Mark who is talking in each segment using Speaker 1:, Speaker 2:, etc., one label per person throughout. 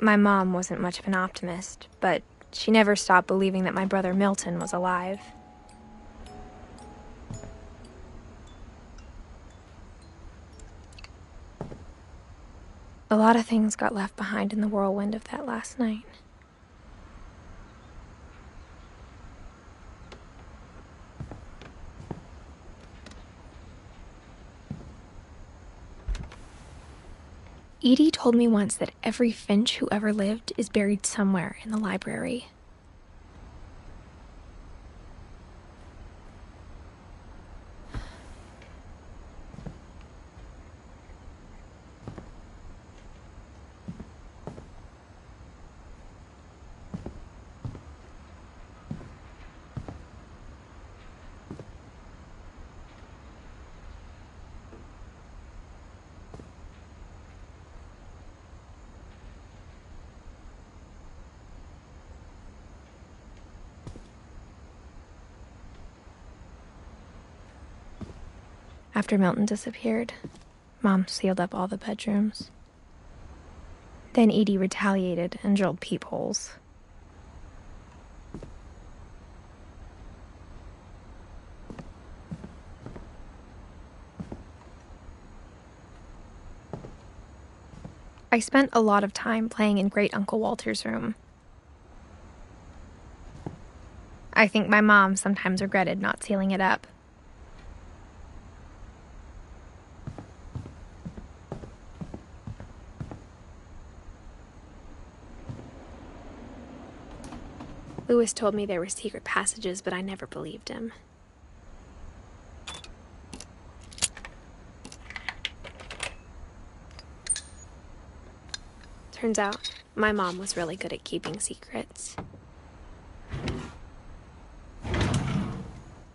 Speaker 1: My mom wasn't much of an optimist, but she never stopped believing that my brother Milton was alive. A lot of things got left behind in the whirlwind of that last night. Edie told me once that every Finch who ever lived is buried somewhere in the library. After Milton disappeared, Mom sealed up all the bedrooms. Then Edie retaliated and drilled peepholes. I spent a lot of time playing in Great Uncle Walter's room. I think my mom sometimes regretted not sealing it up. Lewis told me there were secret passages, but I never believed him. Turns out, my mom was really good at keeping secrets.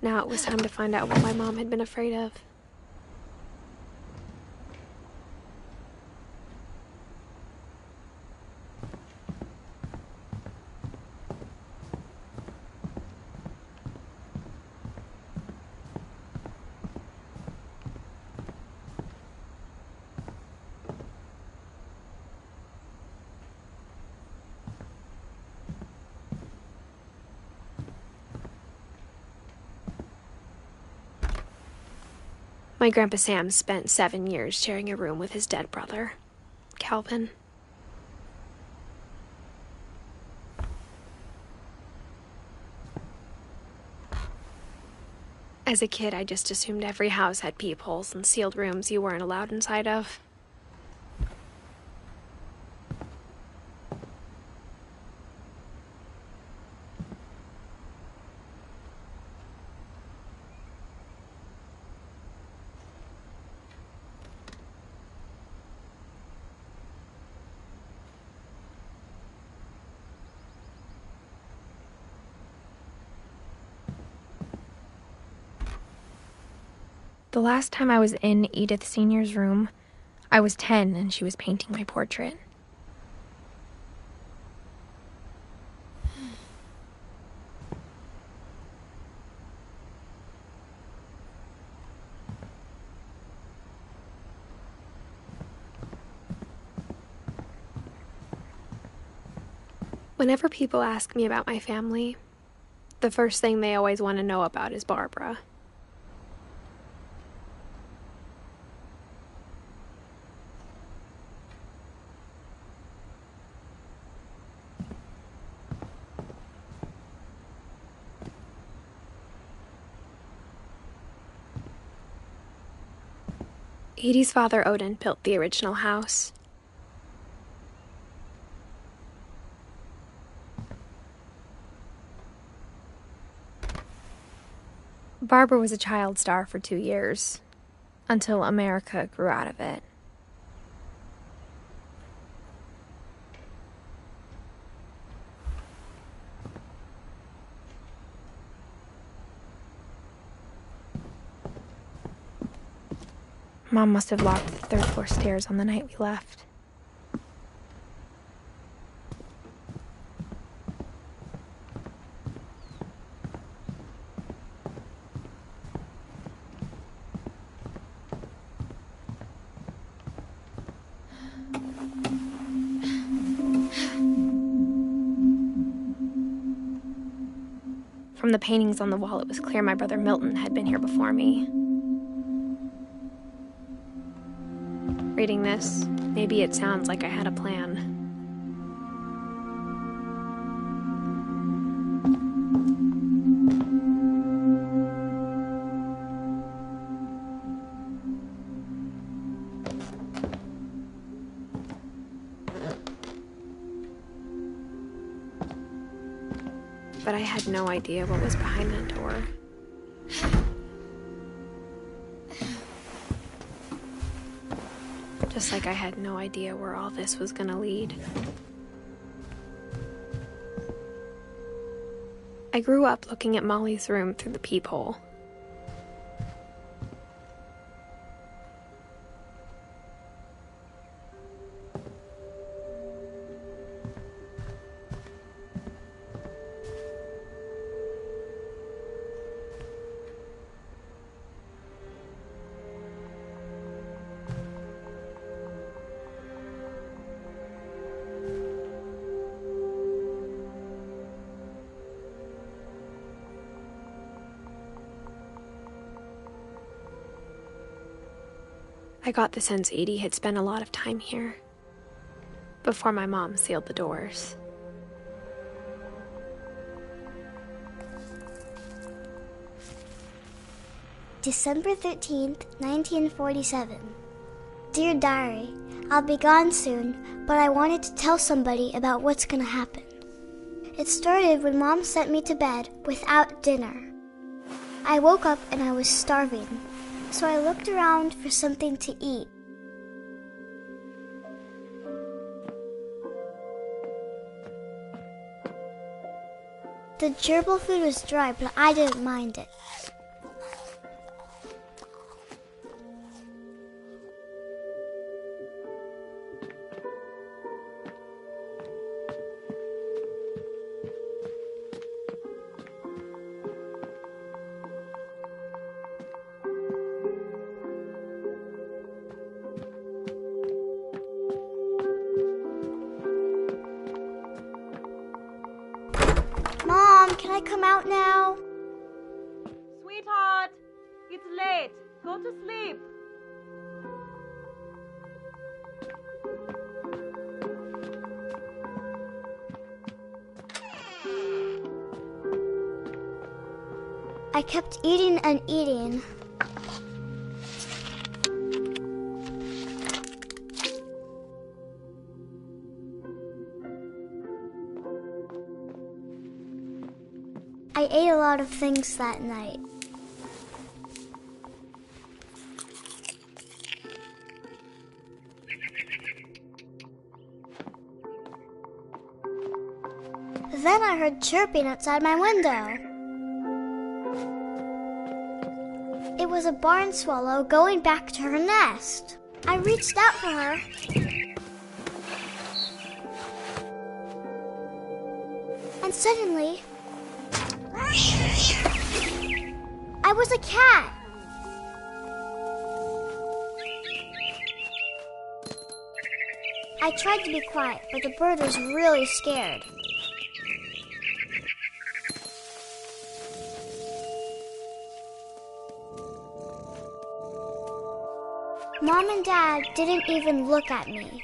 Speaker 1: Now it was time to find out what my mom had been afraid of. My Grandpa Sam spent 7 years sharing a room with his dead brother, Calvin. As a kid, I just assumed every house had peepholes and sealed rooms you weren't allowed inside of. The last time I was in Edith Sr.'s room, I was 10 and she was painting my portrait. Whenever people ask me about my family, the first thing they always want to know about is Barbara. Edie's father, Odin, built the original house. Barbara was a child star for 2 years, until America grew out of it. Mom must have locked the third-floor stairs on the night we left. From the paintings on the wall, it was clear my brother Milton had been here before me. Reading this, maybe it sounds like I had a plan. But I had no idea what was behind that door. Just like I had no idea where all this was gonna lead. I grew up looking at Molly's room through the peephole. I got the sense Edie had spent a lot of time here, before my mom sealed the doors.
Speaker 2: December 13th, 1947. Dear Diary, I'll be gone soon, but I wanted to tell somebody about what's gonna happen. It started when Mom sent me to bed without dinner. I woke up and I was starving, so I looked around for something to eat. The gerbil food was dry, but I didn't mind it. Mom, can I come out now?
Speaker 3: Sweetheart, it's late. Go to sleep.
Speaker 2: I kept eating and eating. I ate a lot of things that night. Then I heard chirping outside my window. It was a barn swallow going back to her nest. I reached out for her. And suddenly, I was a cat. I tried to be quiet, but the bird was really scared. Mom and Dad didn't even look at me.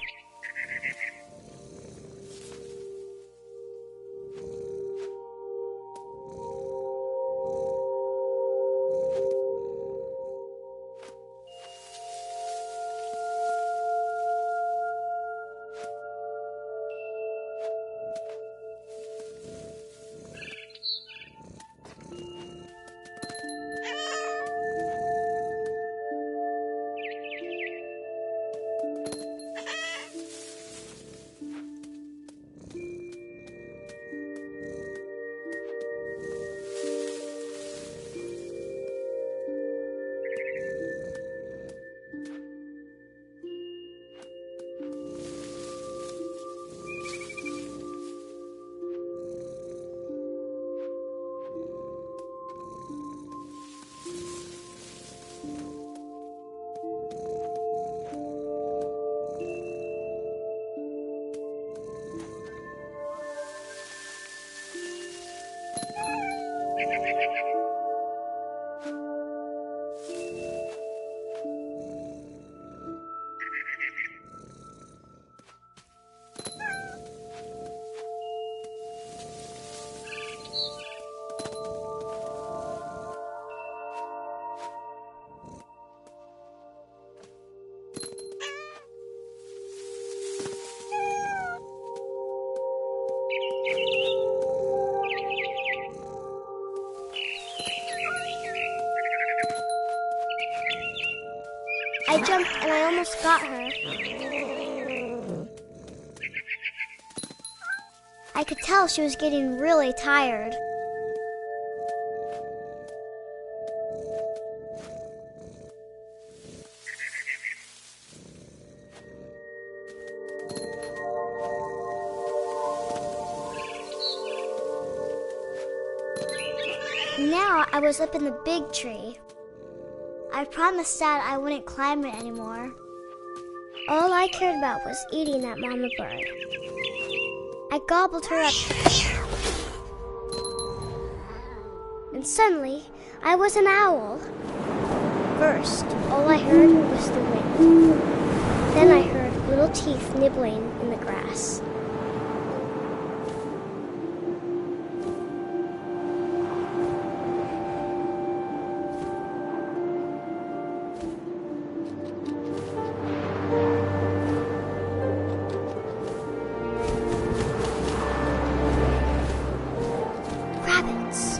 Speaker 2: I jumped and I almost got her. I could tell she was getting really tired. Now I was up in the big tree. I promised Dad I wouldn't climb it anymore. All I cared about was eating that mama bird. I gobbled her up. And suddenly, I was an owl. First, all I heard was the wind. Then I heard little teeth nibbling in the grass. Rabbits.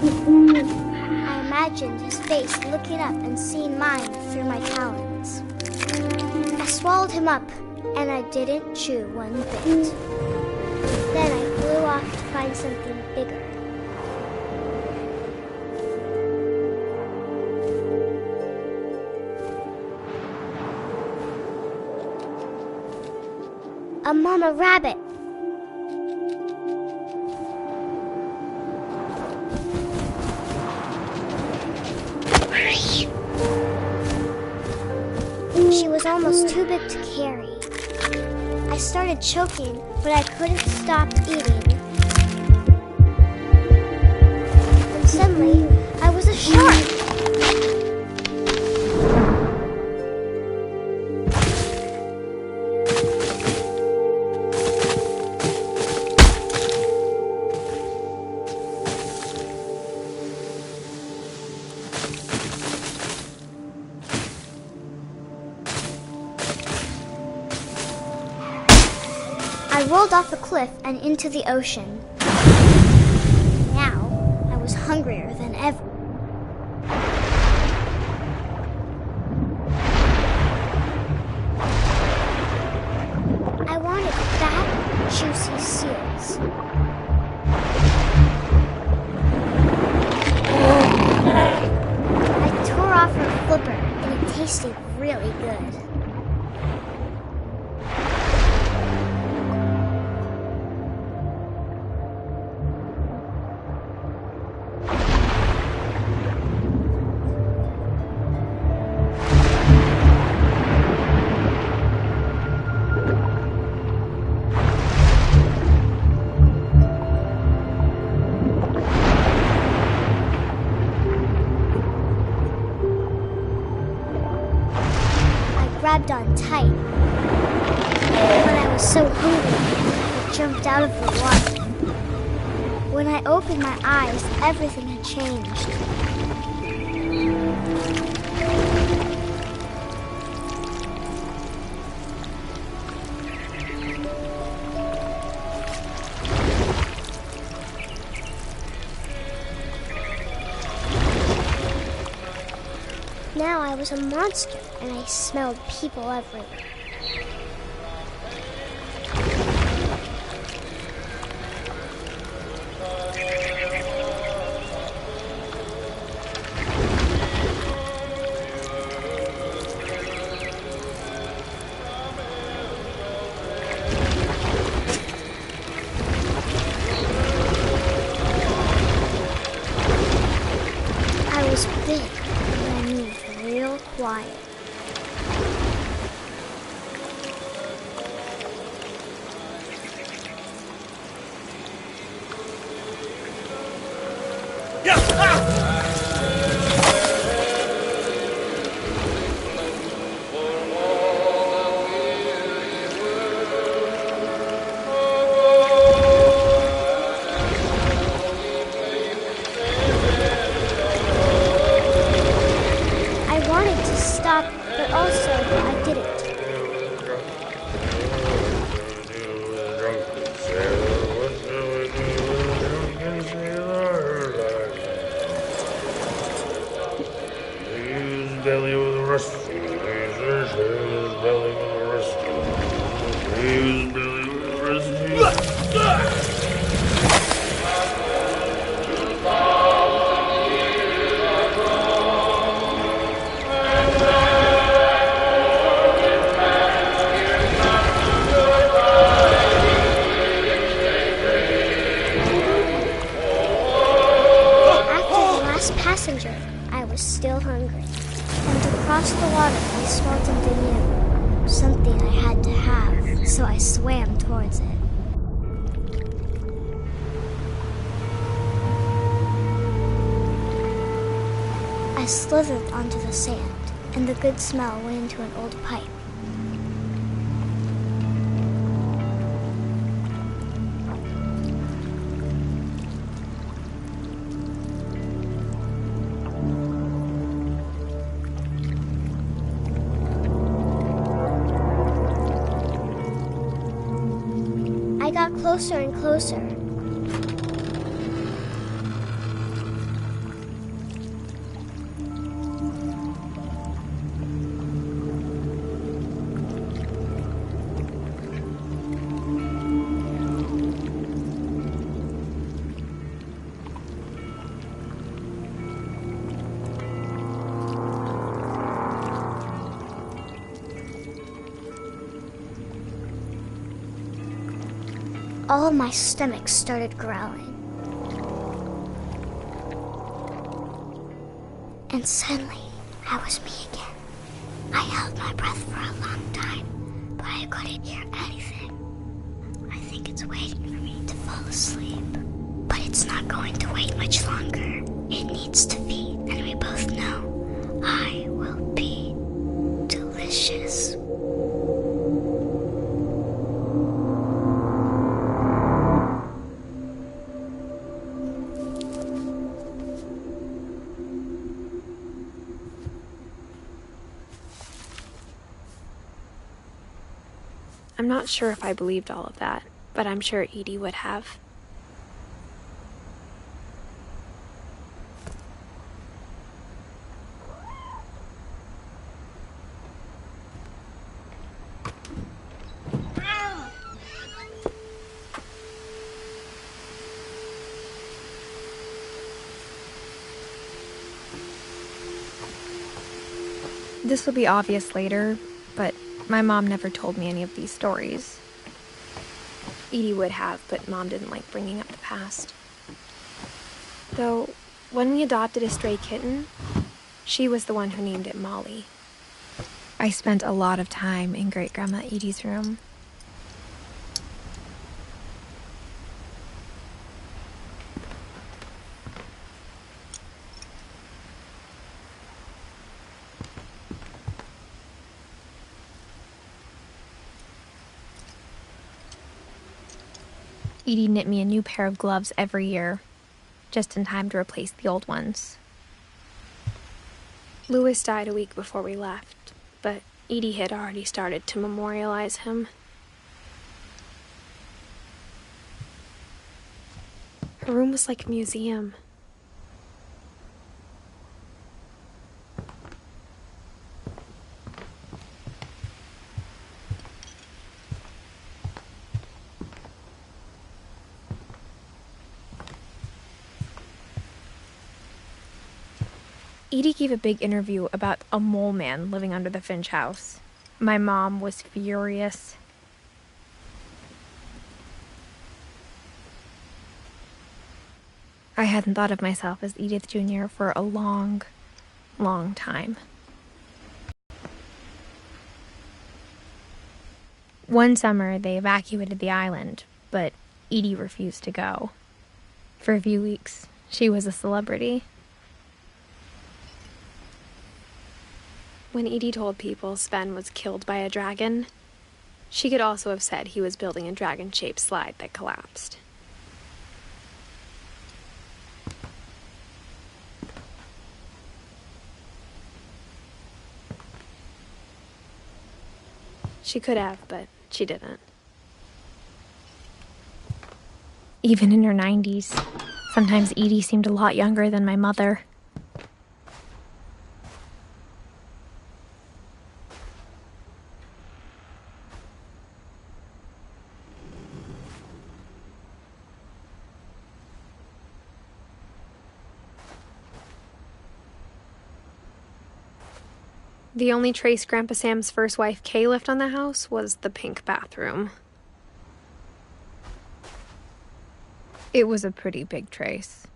Speaker 2: I imagined his face looking up and seeing mine through my talons. I swallowed him up, and I didn't chew one bit. Then I flew off to find something bigger. A mama rabbit. She was almost too big to carry. I started choking, but I couldn't stop eating. And suddenly, I was a shark. I rolled off the cliff and into the ocean. Now, I was hungrier than ever. I wanted fat, juicy seals. I tore off her flipper, and it tasted really good. Grabbed on tight. When I was so hungry, I jumped out of the water. When I opened my eyes, everything had changed. Now I was a monster, and I smelled people everywhere. I wanted to stop, but also I didn't.
Speaker 4: Belly with a rusty razor, belly with a rusty razor, belly with a rusty.
Speaker 2: After the last passenger, I was still hungry. And across the water, I smelled something new. Something I had to have, so I swam towards it. I slithered onto the sand, and the good smell went into an old pipe. I got closer and closer. All of my stomach started growling. And suddenly, I was me again. I held my breath for a long time, but I couldn't hear anything. I think it's waiting for me to fall asleep. But it's not going to wait much longer. It needs to feed, and we both know I will be delicious.
Speaker 1: I'm not sure if I believed all of that, but I'm sure Edie would have. This will be obvious later, but my mom never told me any of these stories. Edie would have, but Mom didn't like bringing up the past. Though, when we adopted a stray kitten, she was the one who named it Molly. I spent a lot of time in Great-Grandma Edie's room. Edie knit me a new pair of gloves every year, just in time to replace the old ones. Louis died a week before we left, but Edie had already started to memorialize him. Her room was like a museum. Edie gave a big interview about a mole man living under the Finch house. My mom was furious. I hadn't thought of myself as Edith Jr. for a long, long time. One summer, they evacuated the island, but Edie refused to go. For a few weeks, she was a celebrity. When Edie told people Sven was killed by a dragon, she could also have said he was building a dragon-shaped slide that collapsed. She could have, but she didn't. Even in her 90s, sometimes Edie seemed a lot younger than my mother. The only trace Grandpa Sam's first wife, Kay, left on the house was the pink bathroom. It was a pretty big trace.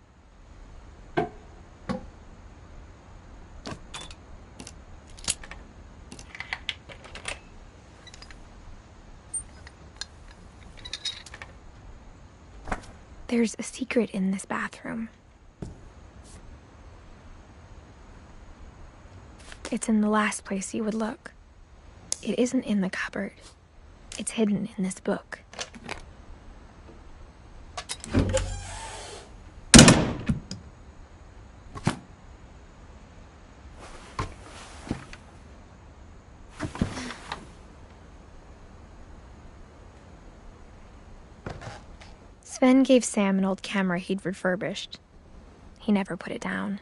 Speaker 1: There's a secret in this bathroom. It's in the last place you would look. It isn't in the cupboard. It's hidden in this book. Sven gave Sam an old camera he'd refurbished. He never put it down.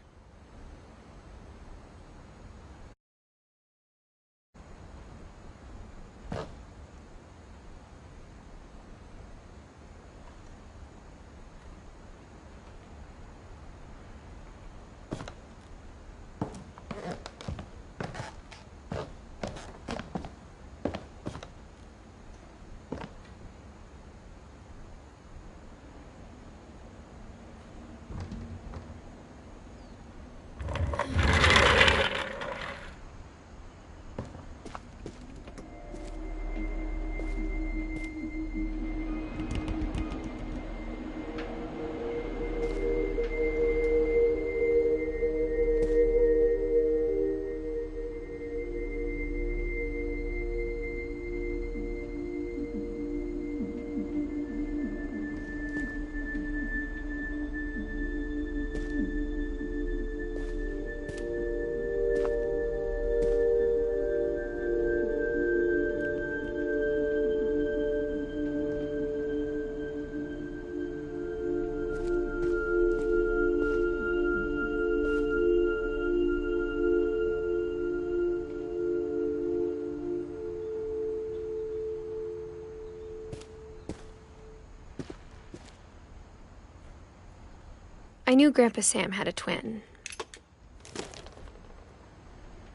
Speaker 1: I knew Grandpa Sam had a twin,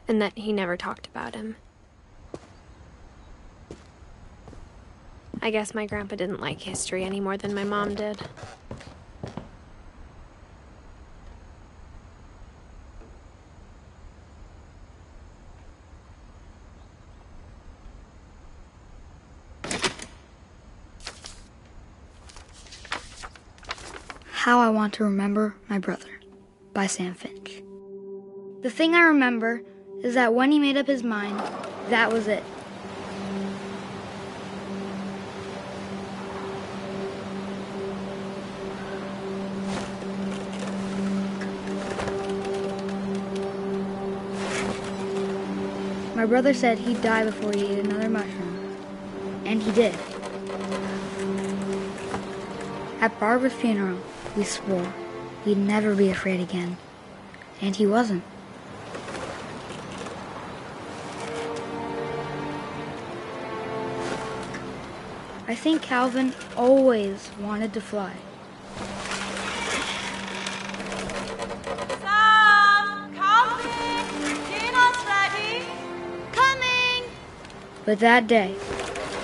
Speaker 1: and that he never talked about him. I guess my grandpa didn't like history any more than my mom did.
Speaker 5: How I Want to Remember My Brother by Sam Finch. The thing I remember is that when he made up his mind, that was it. My brother said he'd die before he ate another mushroom, and he did. At Barbara's funeral, we swore he'd never be afraid again, and he wasn't. I think Calvin always wanted to fly.
Speaker 3: Sam! Calvin! Dinner's ready! Coming!
Speaker 5: But that day,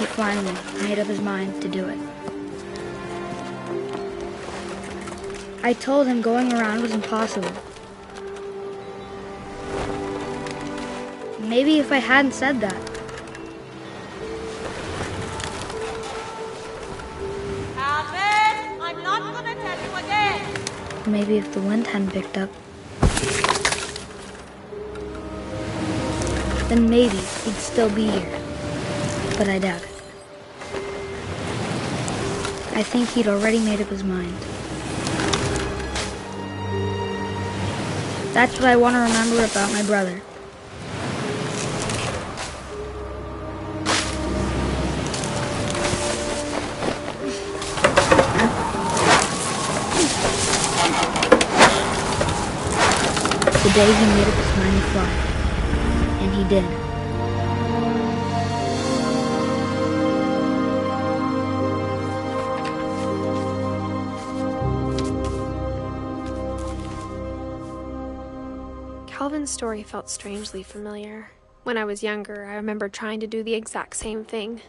Speaker 5: he finally made up his mind to do it. I told him going around was impossible. Maybe if I hadn't said that.
Speaker 3: Calvin, I'm not gonna tell you again.
Speaker 5: Maybe if the wind hadn't picked up. then maybe he'd still be here. But I doubt it. I think he'd already made up his mind. That's what I want to remember about my brother. The day he made up his mind to fly. And he did.
Speaker 1: Calvin's story felt strangely familiar. When I was younger, I remember trying to do the exact same thing.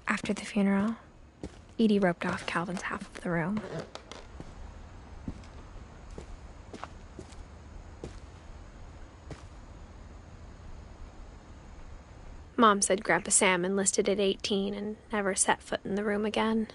Speaker 1: After the funeral, Edie roped off Calvin's half of the room. Mom said Grandpa Sam enlisted at 18 and never set foot in the room again.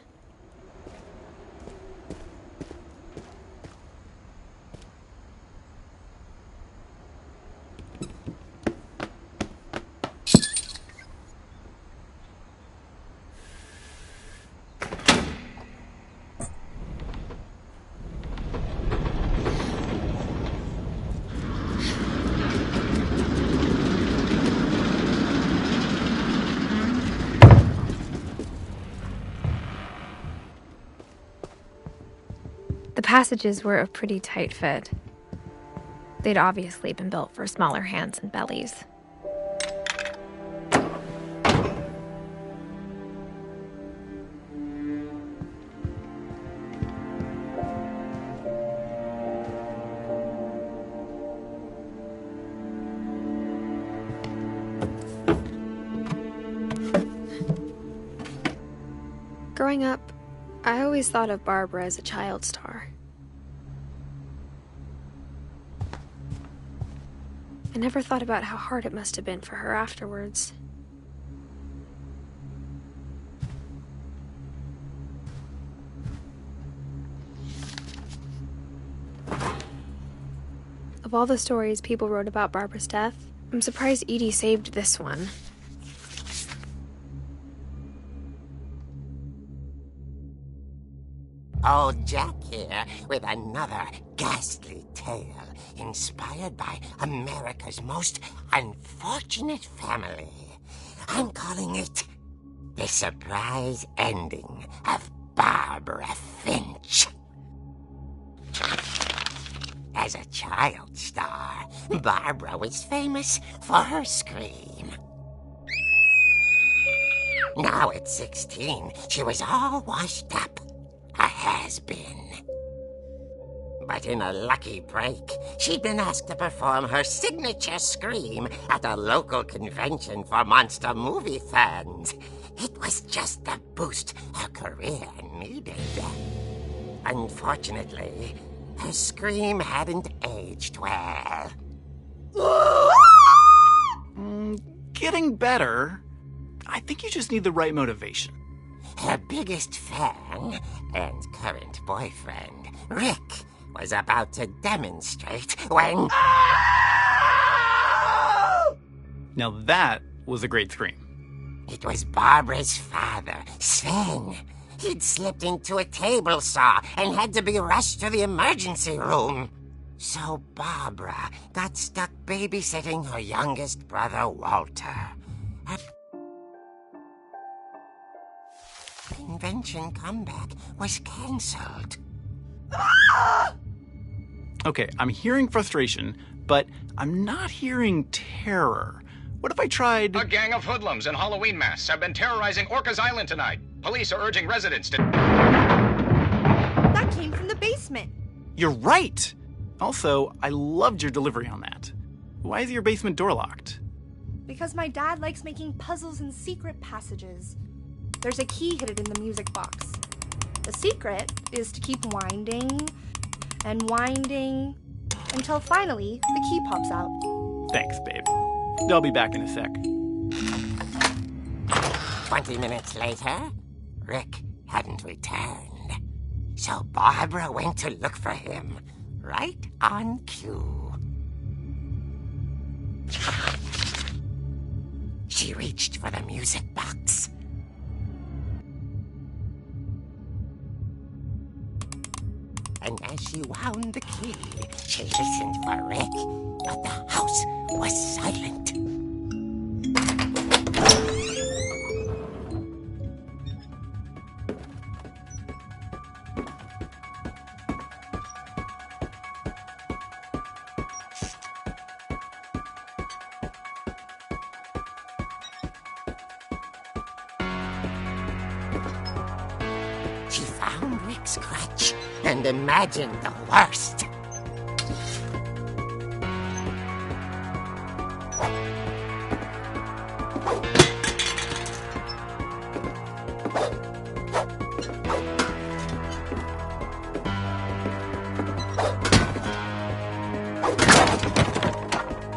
Speaker 1: The passages were a pretty tight fit. They'd obviously been built for smaller hands and bellies. Growing up, I always thought of Barbara as a child star. I never thought about how hard it must have been for her afterwards. Of all the stories people wrote about Barbara's death, I'm surprised Edie saved this one.
Speaker 6: Old Jack here with another ghastly tale inspired by America's most unfortunate family. I'm calling it The Surprise Ending of Barbara Finch. As a child star, Barbara was famous for her scream. Now at 16, she was all washed up. A has-been. But in a lucky break, she'd been asked to perform her signature scream at a local convention for monster movie fans. It was just the boost her career needed. Unfortunately, her scream hadn't aged well.
Speaker 7: Getting better. I think you just need the right motivation.
Speaker 6: Her biggest fan and current boyfriend, Rick, was about to demonstrate when...
Speaker 7: Now that was a great scream.
Speaker 6: It was Barbara's father, Sven. He'd slipped into a table saw and had to be rushed to the emergency room. So Barbara got stuck babysitting her youngest brother, Walter. Her convention comeback was cancelled.
Speaker 7: Okay, I'm hearing frustration, but I'm not hearing terror. What if I tried...
Speaker 8: A gang of hoodlums in Halloween masks have been terrorizing Orcas Island tonight. Police are urging residents to...
Speaker 3: That came from the basement.
Speaker 7: You're right! Also, I loved your delivery on that. Why is your basement door locked?
Speaker 3: Because my dad likes making puzzles and secret passages. There's a key hidden in the music box. The secret is to keep winding and winding until finally the key pops out.
Speaker 7: Thanks, babe. I'll be back in a sec.
Speaker 6: 20 minutes later, Rick hadn't returned. So Barbara went to look for him, right on cue. She reached for the music box. And as she wound the key, she listened for Rick, but the house was silent. She found Rick's crutch and imagined the worst.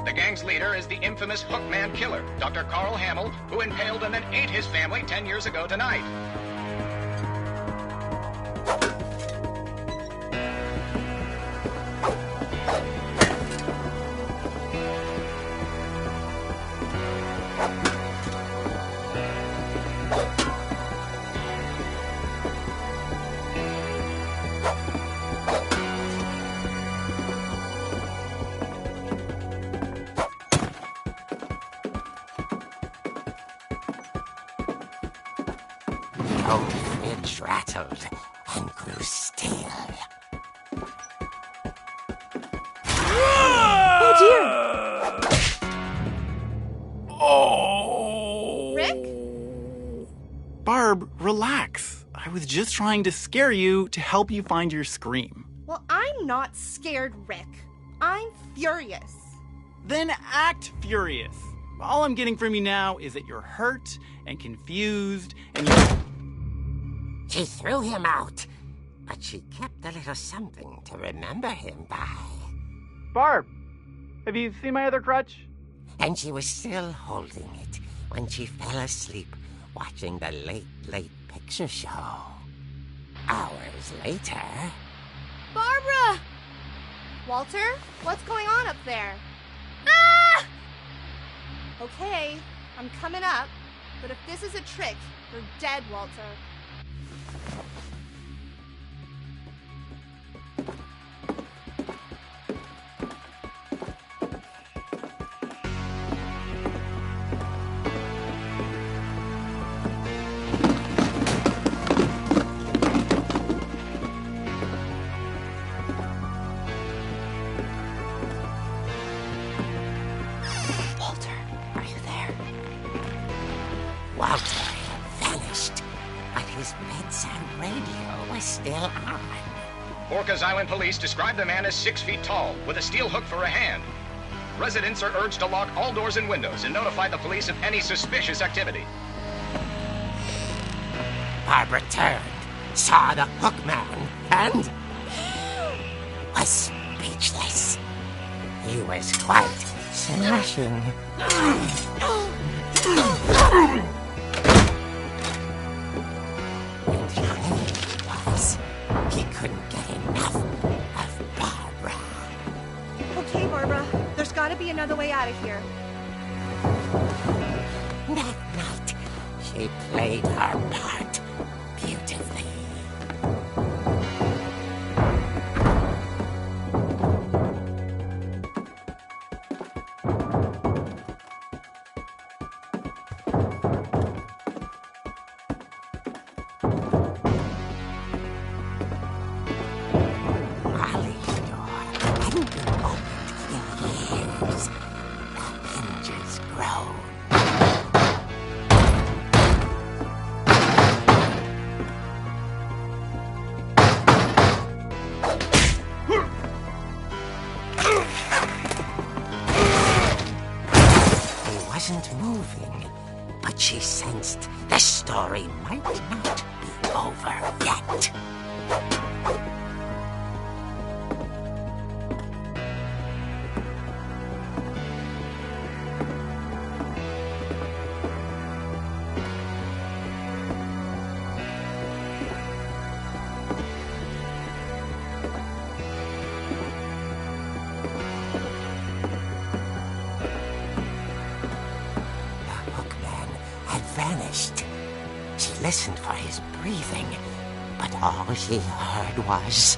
Speaker 8: The gang's leader is the infamous Hookman killer, Dr. Carl Hamill, who impaled and then ate his family 10 years ago tonight.
Speaker 6: The old fridge rattled and grew still.
Speaker 3: Oh dear!
Speaker 7: Oh!
Speaker 3: Rick?
Speaker 7: Barb, relax. I was just trying to scare you to help you find your scream.
Speaker 3: Well, I'm not scared, Rick. I'm furious.
Speaker 7: Then act furious. All I'm getting from you now is that you're hurt and confused and you...
Speaker 6: She threw him out, but she kept a little something to remember him by.
Speaker 7: Barb, have you seen my other crutch?
Speaker 6: And she was still holding it when she fell asleep watching the late picture show. Hours later...
Speaker 3: Barbara! Walter, what's going on up there? Ah! Okay, I'm coming up, but if this is a trick, you're dead, Walter.
Speaker 6: Walter had vanished, but his bedside radio was still on.
Speaker 8: Orcas Island police describe the man as 6 feet tall, with a steel hook for a hand. Residents are urged to lock all doors and windows and notify the police of any suspicious activity.
Speaker 6: Barbara turned, saw the hook man, and was speechless. He was quite smashing. And he was. He couldn't get enough of Barbara.
Speaker 3: Okay, Barbara, there's gotta be another way out of here.
Speaker 6: That night, she played her part beautifully. Molly's door hadn't been opened in years. The hinges groaned. He wasn't moving, but she sensed the story might not be over yet. listened for his breathing, but all she heard was...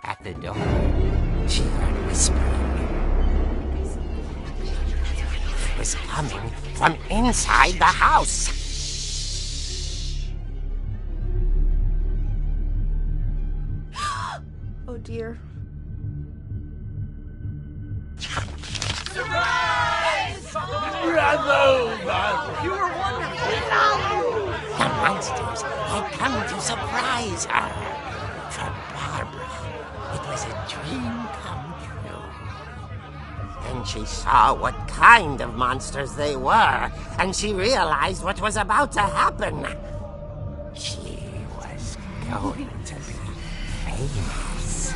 Speaker 6: At the door, she heard whispering. It was coming from inside the house.
Speaker 3: Oh dear.
Speaker 6: The monsters had come to surprise her. For Barbara, it was a dream come true. Then she saw what kind of monsters they were, and she realized what was about to happen. She was going to be famous.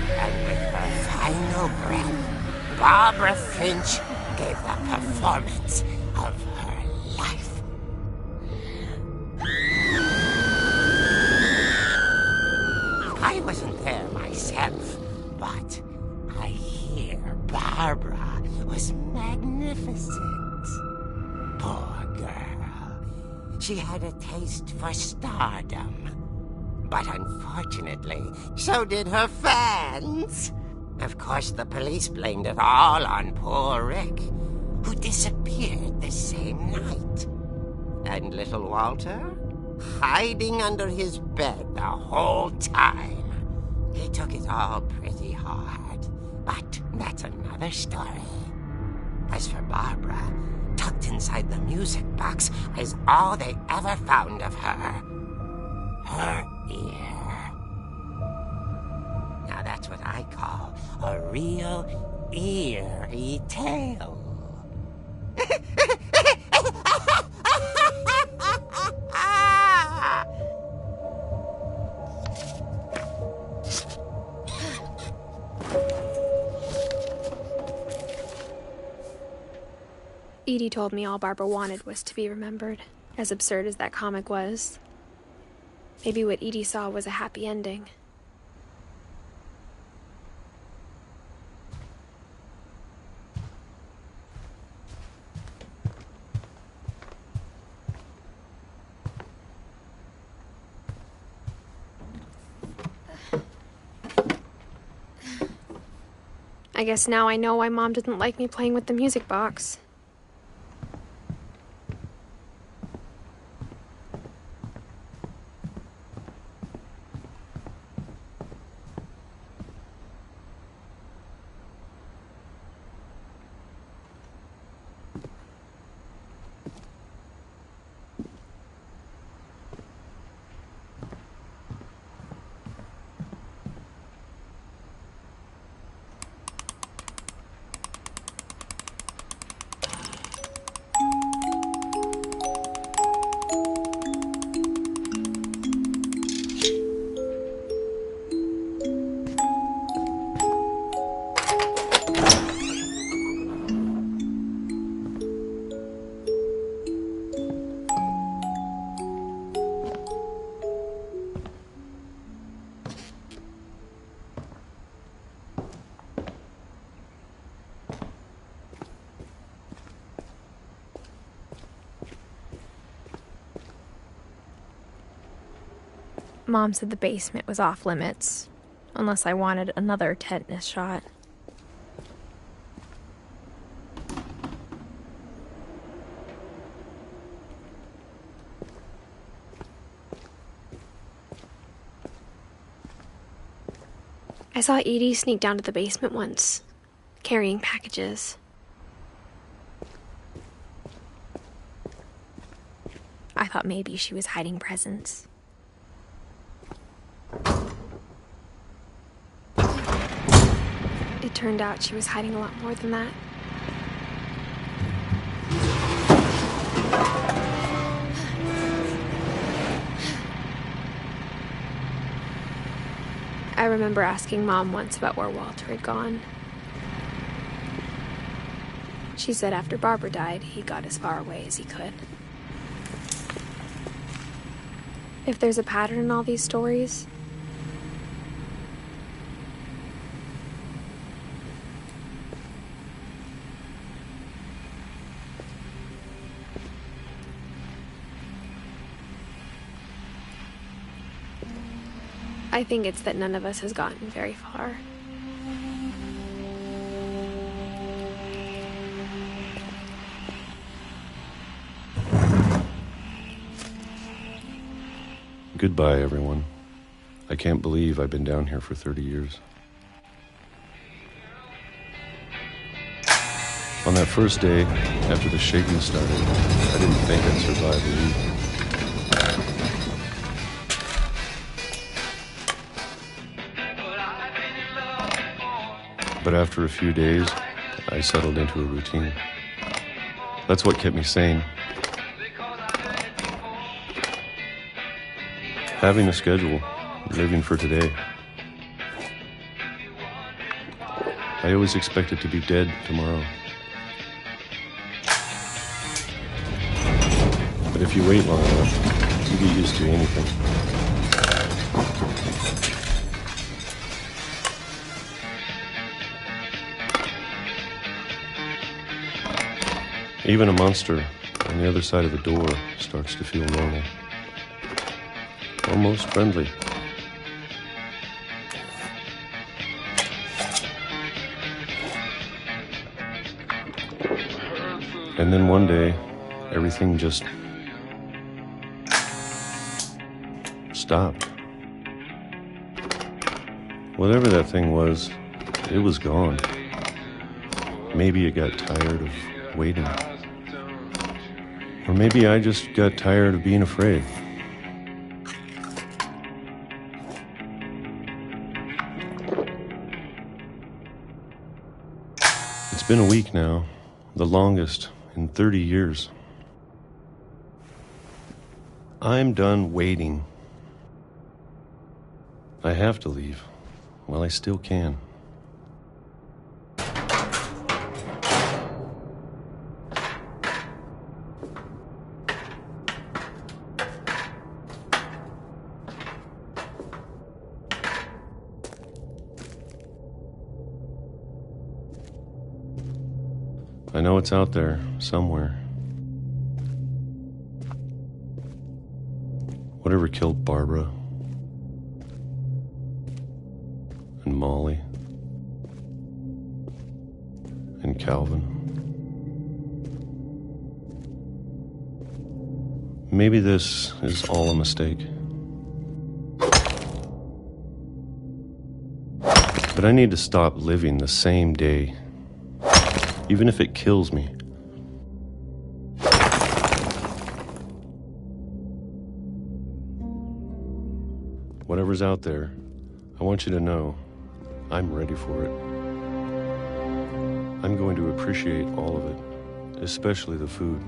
Speaker 6: And with her final breath, Barbara Finch gave the performance of her life. I wasn't there myself, but I hear Barbara was magnificent. Poor girl. She had a taste for stardom. But unfortunately, so did her fans. Of course, the police blamed it all on poor Rick, who disappeared the same night. And little Walter? Hiding under his bed the whole time. He took it all pretty hard, but that's another story. As for Barbara, tucked inside the music box is all they ever found of her. Her ear. Now that's what I call a real eerie tale.
Speaker 1: Edie told me all Barbara wanted was to be remembered, as absurd as that comic was. Maybe what Edie saw was a happy ending. I guess now I know why Mom didn't like me playing with the music box. Mom said the basement was off limits, unless I wanted another tetanus shot. I saw Edie sneak down to the basement once, carrying packages. I thought maybe she was hiding presents. It turned out she was hiding a lot more than that. I remember asking Mom once about where Walter had gone. She said after Barbara died, he got as far away as he could. If there's a pattern in all these stories, I think it's that none of us has gotten very far.
Speaker 9: Goodbye, everyone. I can't believe I've been down here for 30 years. On that first day, after the shaking started, I didn't think I'd survive a week. But after a few days, I settled into a routine. That's what kept me sane. Having a schedule, living for today. I always expected to be dead tomorrow. But if you wait long enough, you get used to anything. Even a monster on the other side of the door starts to feel normal. Almost friendly. And then one day, everything just stopped. Whatever that thing was, it was gone. Maybe it got tired of waiting. Or maybe I just got tired of being afraid. It's been a week now, the longest in 30 years. I'm done waiting. I have to leave while I still can. I know it's out there, somewhere. Whatever killed Barbara and Molly and Calvin. Maybe this is all a mistake. But I need to stop living the same day. Even if it kills me. Whatever's out there, I want you to know I'm ready for it. I'm going to appreciate all of it, especially the food.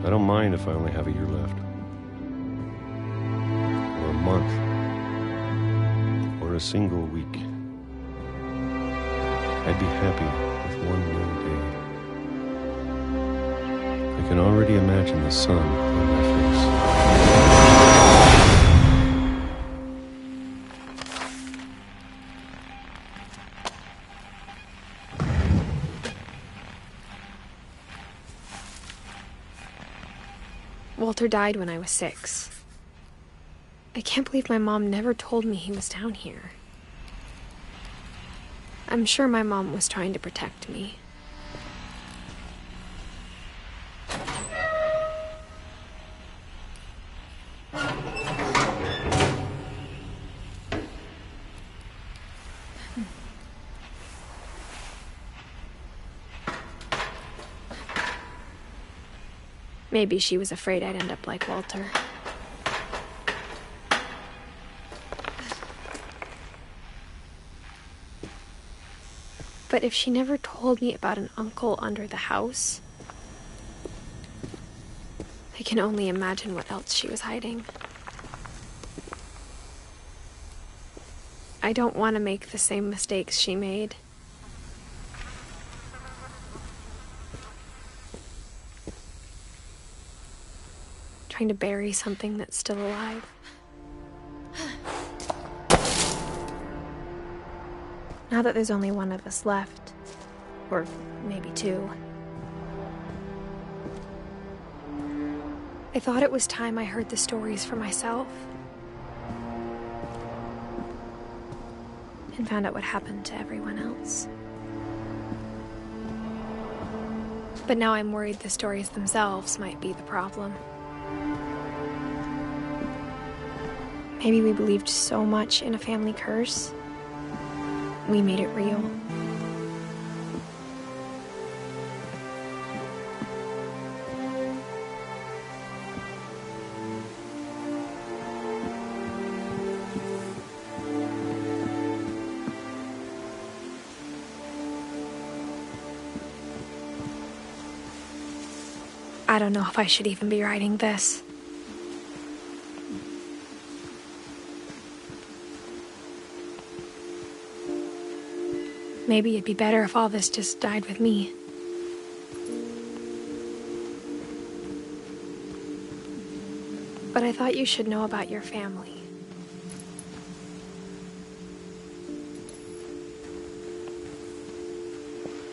Speaker 9: I don't mind if I only have a year left. Or a month. Or a single week. I'd be happy with one new day. I can already imagine the sun on my face.
Speaker 1: Walter died when I was 6. I can't believe my mom never told me he was down here. I'm sure my mom was trying to protect me. Maybe she was afraid I'd end up like Walter. But if she never told me about an uncle under the house, I can only imagine what else she was hiding. I don't want to make the same mistakes she made. Trying to bury something that's still alive. Now that there's only one of us left, or maybe 2, I thought it was time I heard the stories for myself. and found out what happened to everyone else. But now I'm worried the stories themselves might be the problem. Maybe we believed so much in a family curse, we made it real. I don't know if I should even be writing this. Maybe it'd be better if all this just died with me. But I thought you should know about your family.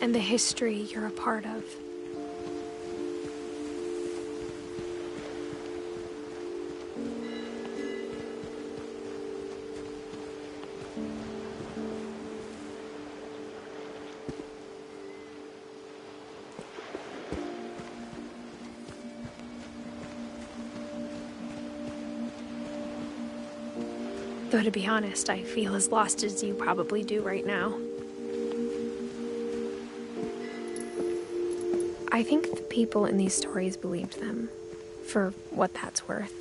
Speaker 1: And the history you're a part of. Though to be honest, I feel as lost as you probably do right now. I think the people in these stories believed them, for what that's worth.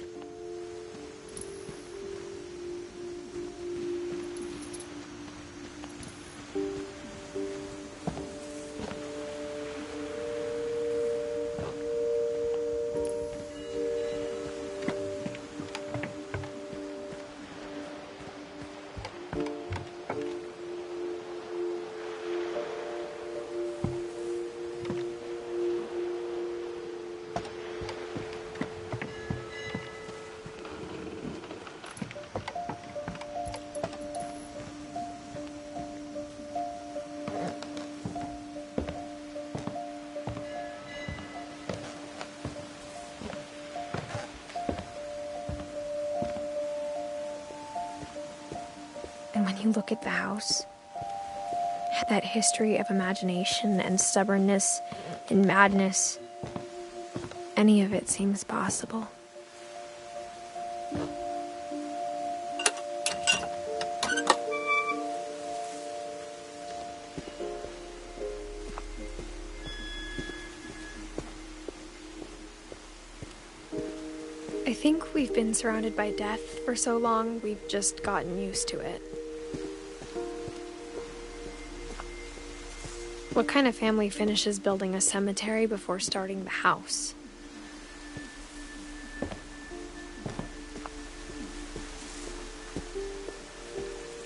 Speaker 1: And when you look at the house, that history of imagination and stubbornness and madness, any of it seems possible. I think we've been surrounded by death for so long, we've just gotten used to it. What kind of family finishes building a cemetery before starting the house?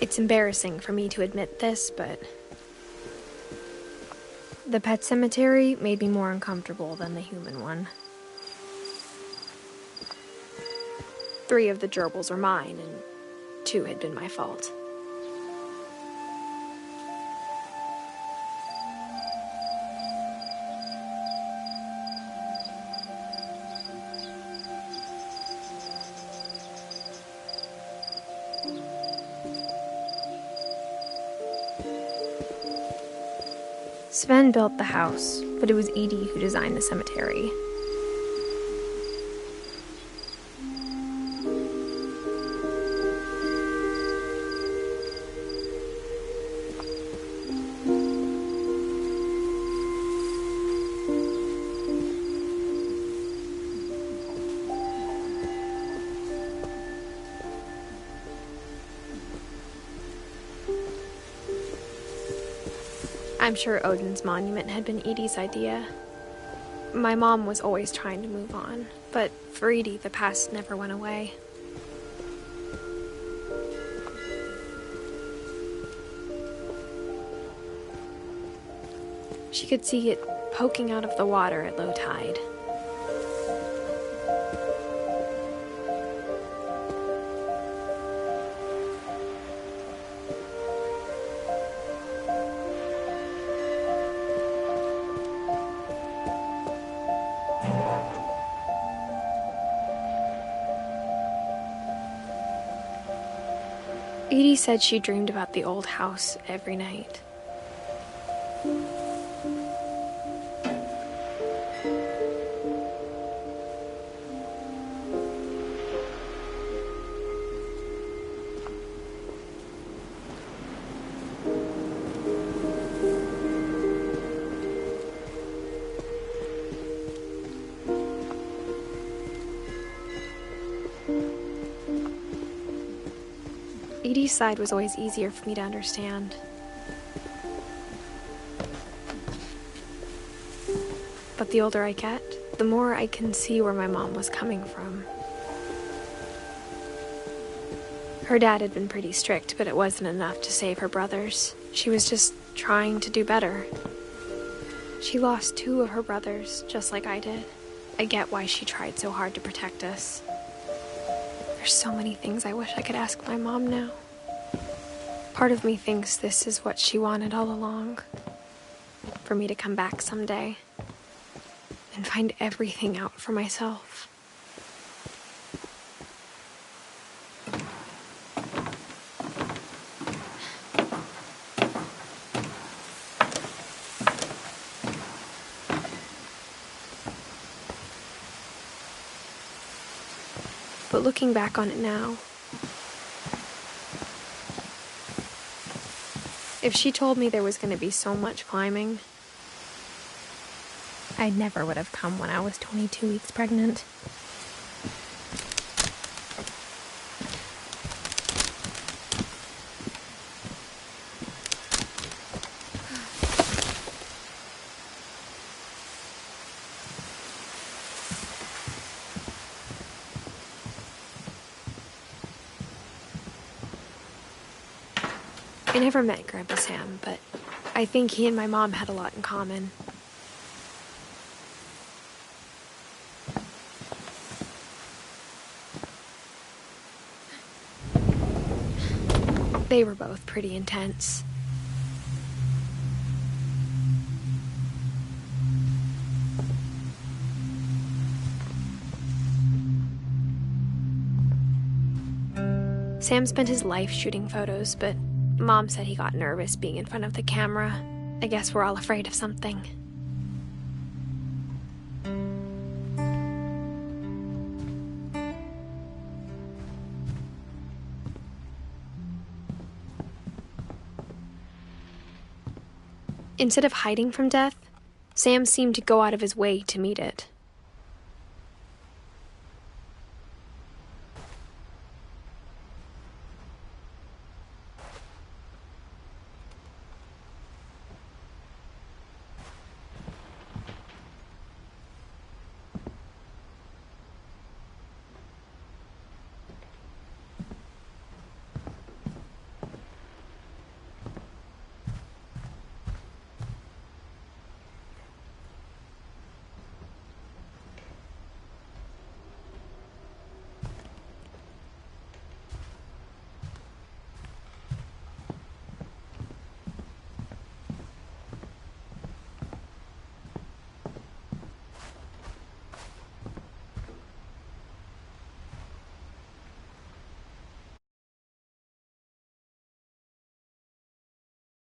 Speaker 1: It's embarrassing for me to admit this, but the pet cemetery made me more uncomfortable than the human one. 3 of the gerbils are mine, and 2 had been my fault. Sven built the house, but it was Edie who designed the cemetery. I'm sure Odin's monument had been Edie's idea. My mom was always trying to move on, but for Edie, the past never went away. She could see it poking out of the water at low tide. Edie said she dreamed about the old house every night. Edie's side was always easier for me to understand. But the older I get, the more I can see where my mom was coming from. Her dad had been pretty strict, but it wasn't enough to save her brothers. She was just trying to do better. She lost 2 of her brothers, just like I did. I get why she tried so hard to protect us. There's so many things I wish I could ask my mom now. Part of me thinks this is what she wanted all along. For me to come back someday and find everything out for myself. But looking back on it now, if she told me there was going to be so much climbing, I never would have come when I was 22 weeks pregnant. I never met Grandpa Sam, but I think he and my mom had a lot in common. They were both pretty intense. Sam spent his life shooting photos, but Mom said he got nervous being in front of the camera. I guess we're all afraid of something. Instead of hiding from death, Sam seemed to go out of his way to meet it.